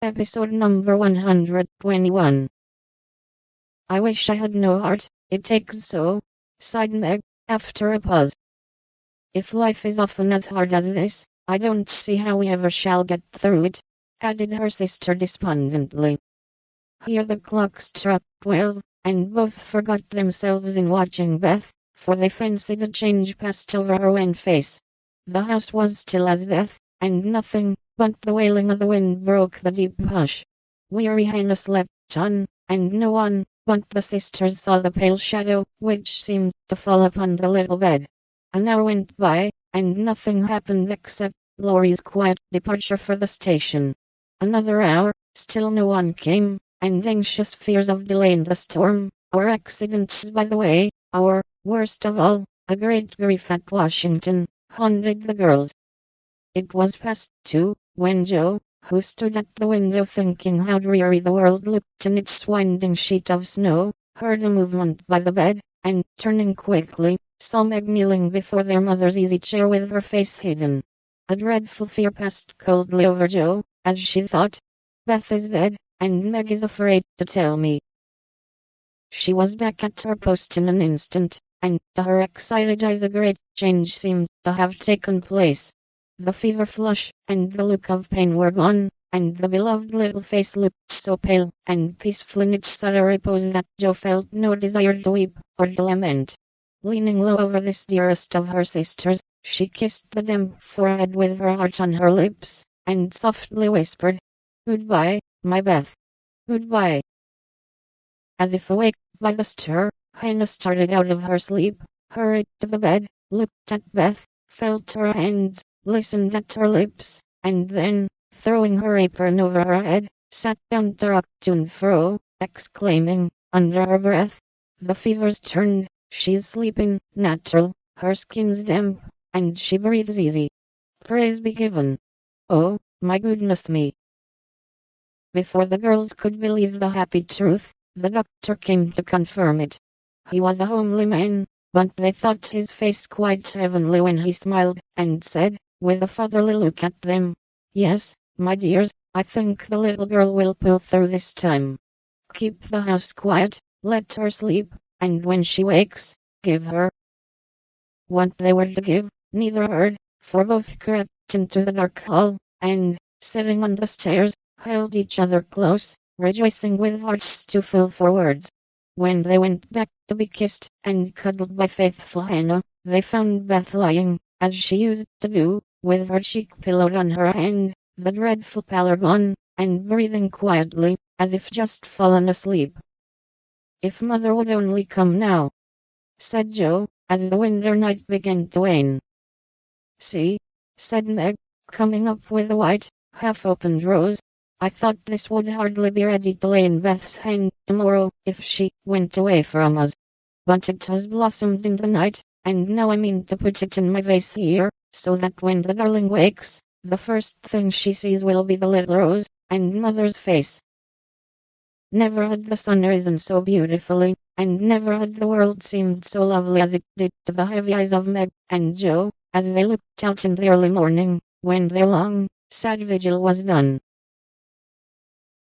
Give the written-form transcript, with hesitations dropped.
Episode number 121. I wish I had no heart, it takes so, sighed Meg, after a pause. If life is often as hard as this, I don't see how we ever shall get through it, added her sister despondently. Here the clock struck 12, and both forgot themselves in watching Beth, for they fancied a change passed over her wan face. The house was still as death, and nothing but the wailing of the wind broke the deep hush. Weary Hannah slept on, and no one but the sisters saw the pale shadow which seemed to fall upon the little bed. An hour went by, and nothing happened except Laurie's quiet departure for the station. Another hour, still no one came, and anxious fears of delay in the storm, or accidents by the way, or, worst of all, a great grief at Washington, haunted the girls. It was past 2, when Joe, who stood at the window thinking how dreary the world looked in its winding sheet of snow, heard a movement by the bed, and, turning quickly, saw Meg kneeling before their mother's easy chair with her face hidden. A dreadful fear passed coldly over Joe, as she thought, Beth is dead, and Meg is afraid to tell me. She was back at her post in an instant, and to her excited eyes a great change seemed to have taken place. The fever flush and the look of pain were gone, and the beloved little face looked so pale and peaceful in its utter repose that Joe felt no desire to weep or to lament. Leaning low over this dearest of her sisters, she kissed the damp forehead with her heart on her lips, and softly whispered, "Goodbye, my Beth. Goodbye." As if awake by the stir, Hannah started out of her sleep, hurried to the bed, looked at Beth, felt her hands, listened at her lips, and then, throwing her apron over her head, sat down to rock to and fro, exclaiming, under her breath, "The fever's turned, she's sleeping, natural, her skin's damp, and she breathes easy. Praise be given. Oh, my goodness me." Before the girls could believe the happy truth, the doctor came to confirm it. He was a homely man, but they thought his face quite heavenly when he smiled, and said, with a fatherly look at them, "Yes, my dears, I think the little girl will pull through this time. Keep the house quiet, let her sleep, and when she wakes, give her." What they were to give, neither heard, for both crept into the dark hall, and, sitting on the stairs, held each other close, rejoicing with hearts too full for words. When they went back to be kissed and cuddled by faithful Hannah, they found Beth lying, as she used to do, with her cheek pillowed on her hand, the dreadful pallor gone, and breathing quietly, as if just fallen asleep. "If Mother would only come now," said Joe, as the winter night began to wane. "See," said Meg, coming up with a white, half-opened rose. "I thought this would hardly be ready to lay in Beth's hand tomorrow if she went away from us. But it has blossomed in the night, and now I mean to put it in my vase here, so that when the darling wakes, the first thing she sees will be the little rose, and Mother's face." Never had the sun risen so beautifully, and never had the world seemed so lovely as it did to the heavy eyes of Meg and Joe, as they looked out in the early morning, when their long, sad vigil was done.